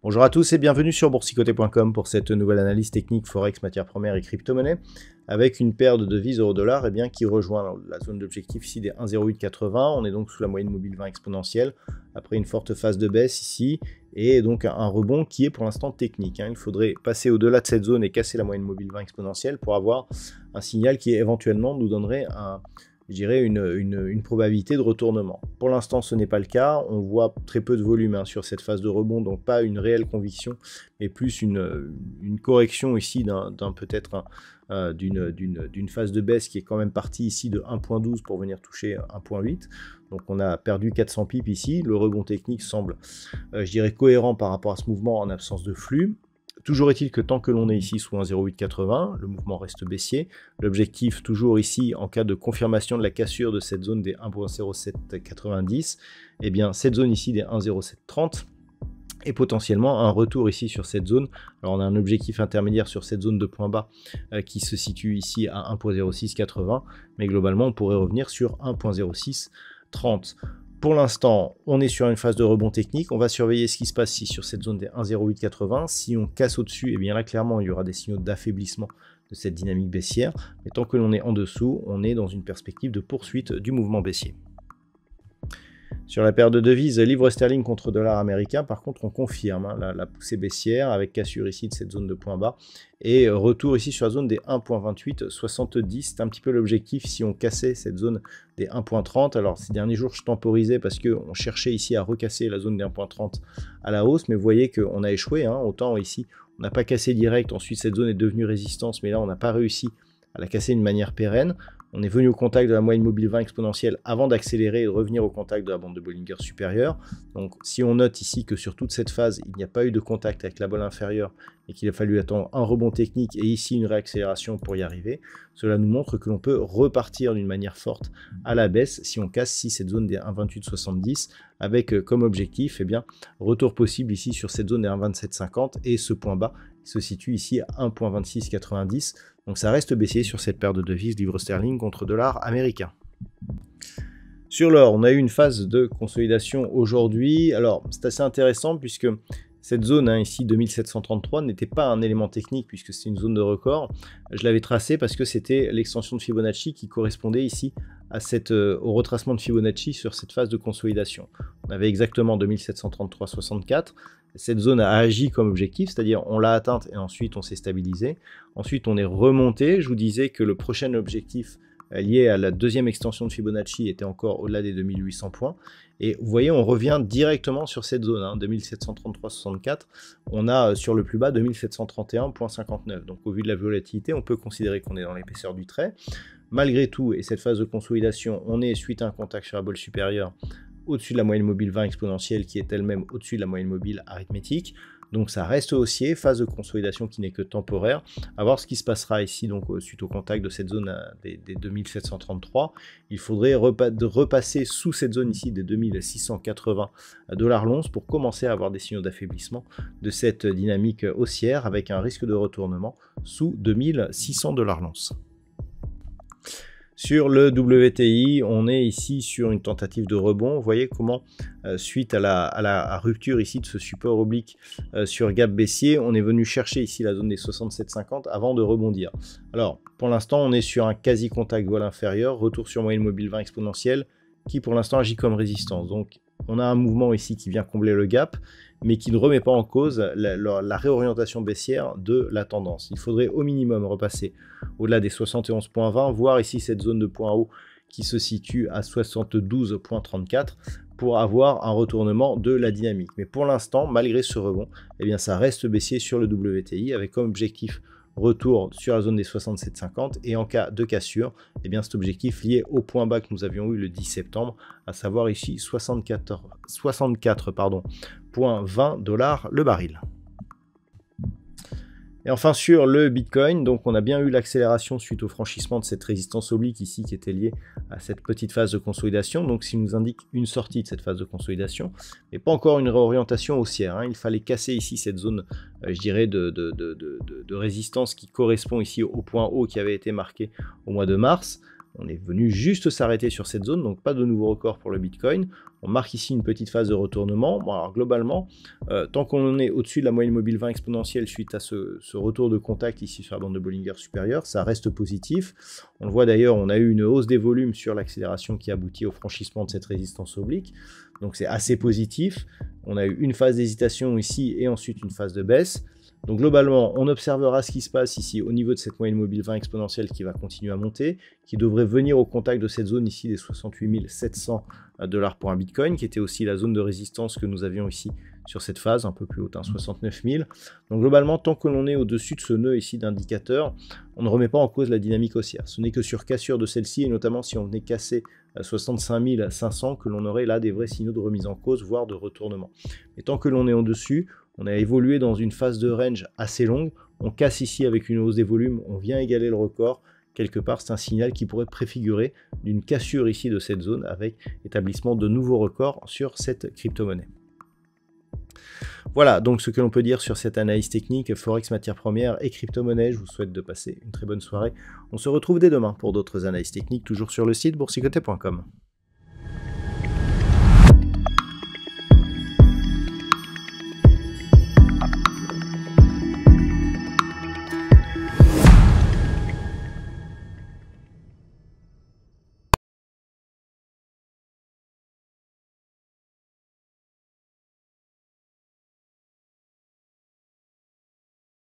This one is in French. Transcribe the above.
Bonjour à tous et bienvenue sur boursicoté.com pour cette nouvelle analyse technique Forex, matières premières et crypto-monnaies avec une paire de devises euro-dollar qui rejoint la zone d'objectif ici des 1,0880. On est donc sous la moyenne mobile 20 exponentielle après une forte phase de baisse ici et donc un rebond qui est pour l'instant technique. Il faudrait passer au-delà de cette zone et casser la moyenne mobile 20 exponentielle pour avoir un signal qui éventuellement nous donnerait une probabilité de retournement. Pour l'instant, ce n'est pas le cas. On voit très peu de volume sur cette phase de rebond, donc pas une réelle conviction, mais plus une correction ici d'une phase de baisse qui est quand même partie ici de 1.12 pour venir toucher 1.8. Donc on a perdu 400 pips ici. Le rebond technique semble, cohérent par rapport à ce mouvement en absence de flux. Toujours est-il que tant que l'on est ici sous 1,0880, le mouvement reste baissier. L'objectif toujours ici, en cas de confirmation de la cassure de cette zone des 1.0790, eh bien cette zone ici des 1.0730 et potentiellement un retour ici sur cette zone. Alors on a un objectif intermédiaire sur cette zone de point bas qui se situe ici à 1.0680, mais globalement on pourrait revenir sur 1.0630. Pour l'instant, on est sur une phase de rebond technique. On va surveiller ce qui se passe ici sur cette zone des 1,0880. Si on casse au-dessus, et bien là, clairement, il y aura des signaux d'affaiblissement de cette dynamique baissière. Mais tant que l'on est en dessous, on est dans une perspective de poursuite du mouvement baissier. Sur la paire de devises, livre sterling contre dollar américain, par contre, on confirme la poussée baissière avec cassure ici de cette zone de point bas et retour ici sur la zone des 1.2870. C'est un petit peu l'objectif si on cassait cette zone des 1.30. Alors, ces derniers jours, je temporisais parce qu'on cherchait ici à recasser la zone des 1.30 à la hausse, mais vous voyez qu'on a échoué. Autant ici, on n'a pas cassé direct. Ensuite, cette zone est devenue résistance, mais là, on n'a pas réussi à la casser d'une manière pérenne. On est venu au contact de la moyenne mobile 20 exponentielle avant d'accélérer et de revenir au contact de la bande de Bollinger supérieure. Donc si on note ici que sur toute cette phase, il n'y a pas eu de contact avec la bolle inférieure et qu'il a fallu attendre un rebond technique et ici une réaccélération pour y arriver, cela nous montre que l'on peut repartir d'une manière forte à la baisse si on casse cette zone des 1,2870 avec comme objectif retour possible ici sur cette zone des 1,2750 et ce point bas qui se situe ici à 1,2690. Donc ça reste baissier sur cette paire de devises livre sterling contre dollar américain. Sur l'or, on a eu une phase de consolidation aujourd'hui. Alors c'est assez intéressant puisque cette zone ici 2733 n'était pas un élément technique puisque c'est une zone de record. Je l'avais tracée parce que c'était l'extension de Fibonacci qui correspondait ici à au retracement de Fibonacci sur cette phase de consolidation. On avait exactement 2733,64. Cette zone a agi comme objectif, c'est-à-dire on l'a atteinte et ensuite on s'est stabilisé. Ensuite on est remonté. Je vous disais que le prochain objectif lié à la deuxième extension de Fibonacci était encore au-delà des 2800 points. Et vous voyez, on revient directement sur cette zone, 2733,64. On a sur le plus bas 2731,59. Donc au vu de la volatilité, on peut considérer qu'on est dans l'épaisseur du trait. Malgré tout, et cette phase de consolidation, on est suite à un contact sur la bolle supérieure au-dessus de la moyenne mobile 20 exponentielle qui est elle-même au-dessus de la moyenne mobile arithmétique. Donc ça reste haussier, phase de consolidation qui n'est que temporaire. À voir ce qui se passera ici donc suite au contact de cette zone des 2733. Il faudrait repasser sous cette zone ici des 2680 $ l'once pour commencer à avoir des signaux d'affaiblissement de cette dynamique haussière avec un risque de retournement sous 2600 $ l'once. Sur le WTI, on est ici sur une tentative de rebond. Vous voyez comment, suite à la rupture ici de ce support oblique sur gap baissier, on est venu chercher ici la zone des 67,50 avant de rebondir. Alors, pour l'instant, on est sur un quasi-contact voile inférieur, retour sur moyenne mobile 20 exponentielle, qui pour l'instant agit comme résistance. Donc, on a un mouvement ici qui vient combler le gap, mais qui ne remet pas en cause la réorientation baissière de la tendance. Il faudrait au minimum repasser au-delà des 71,20, voire ici cette zone de point haut qui se situe à 72,34 pour avoir un retournement de la dynamique. Mais pour l'instant, malgré ce rebond, ça reste baissier sur le WTI avec comme objectif retour sur la zone des 67,50 et en cas de cassure, cet objectif lié au point bas que nous avions eu le 10 septembre, à savoir ici 64,20 $ le baril. Et enfin sur le Bitcoin, donc on a bien eu l'accélération suite au franchissement de cette résistance oblique ici qui était liée à cette petite phase de consolidation, donc ce qui nous indique une sortie de cette phase de consolidation, mais pas encore une réorientation haussière, hein. Il fallait casser ici cette zone, je dirais, de résistance qui correspond ici au point haut qui avait été marqué au mois de mars. On est venu juste s'arrêter sur cette zone, donc pas de nouveau record pour le Bitcoin. On marque ici une petite phase de retournement. Bon, alors globalement, tant qu'on est au-dessus de la moyenne mobile 20 exponentielle suite à ce retour de contact ici sur la bande de Bollinger supérieure, ça reste positif. On le voit d'ailleurs, on a eu une hausse des volumes sur l'accélération qui aboutit au franchissement de cette résistance oblique. Donc c'est assez positif. On a eu une phase d'hésitation ici et ensuite une phase de baisse. Donc globalement, on observera ce qui se passe ici au niveau de cette moyenne mobile 20 exponentielle qui va continuer à monter, qui devrait venir au contact de cette zone ici des 68 700 $ pour un Bitcoin, qui était aussi la zone de résistance que nous avions ici sur cette phase, un peu plus haute, 69 000. Donc globalement, tant que l'on est au-dessus de ce nœud ici d'indicateur, on ne remet pas en cause la dynamique haussière. Ce n'est que sur cassure de celle-ci, et notamment si on venait casser 65 500, que l'on aurait là des vrais signaux de remise en cause, voire de retournement. Mais tant que l'on est au-dessus, on a évolué dans une phase de range assez longue, on casse ici avec une hausse des volumes, on vient égaler le record, quelque part c'est un signal qui pourrait préfigurer d'une cassure ici de cette zone avec établissement de nouveaux records sur cette crypto-monnaie. Voilà donc ce que l'on peut dire sur cette analyse technique Forex, matières premières et crypto-monnaie. Je vous souhaite de passer une très bonne soirée. On se retrouve dès demain pour d'autres analyses techniques, toujours sur le site boursicoté.com.